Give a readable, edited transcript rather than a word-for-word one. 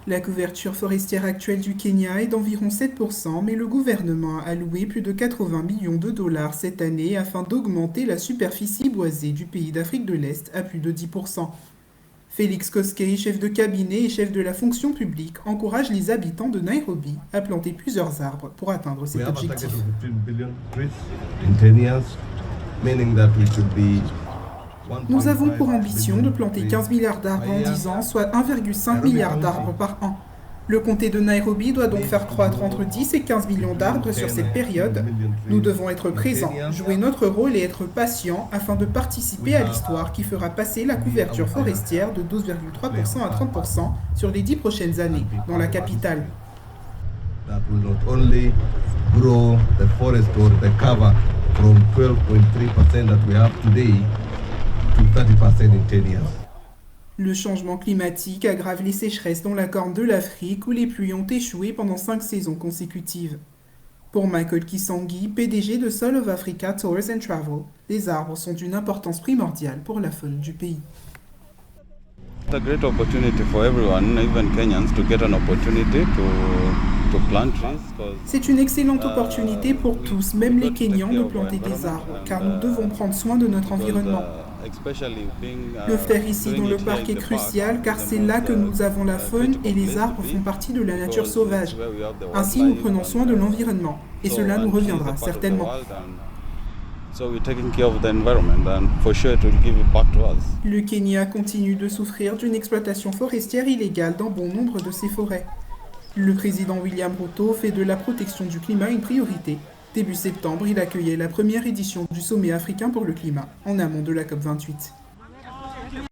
La couverture forestière actuelle du Kenya est d'environ 7%, mais le gouvernement a alloué plus de 80 millions de dollars cette année afin d'augmenter la superficie boisée du pays d'Afrique de l'Est à plus de 10%. Félix Koskei, chef de cabinet et chef de la fonction publique, encourage les habitants de Nairobi à planter plusieurs arbres pour atteindre cet objectif. Nous avons pour ambition de planter 15 milliards d'arbres en 10 ans, soit 1,5 milliard d'arbres par an. Le comté de Nairobi doit donc faire croître entre 10 et 15 millions d'arbres sur cette période. Nous devons être présents, jouer notre rôle et être patients afin de participer à l'histoire qui fera passer la couverture forestière de 12,3% à 30% sur les 10 prochaines années dans la capitale. That will not only grow the forest or the cover from 12.3% that we have today to 30% in 10 years. Le changement climatique aggrave les sécheresses dans la Corne de l'Afrique où les pluies ont échoué pendant 5 saisons consécutives. Pour Michael Kisangi, PDG de Soul of Africa Tours and Travel, les arbres sont d'une importance primordiale pour la faune du pays. It's a great opportunity for everyone, even Kenyans, to get an opportunity to plant trees. C'est une excellente opportunité pour tous, même les Kenyans, de planter des arbres, car nous devons prendre soin de notre environnement. Le faire ici dans le parc est crucial car c'est là que nous avons la faune et les arbres font partie de la nature sauvage. Ainsi, nous prenons soin de l'environnement et cela nous reviendra certainement. Le Kenya continue de souffrir d'une exploitation forestière illégale dans bon nombre de ses forêts. Le président William Ruto fait de la protection du climat une priorité. Début septembre, il accueillait la première édition du sommet africain pour le climat, en amont de la COP28.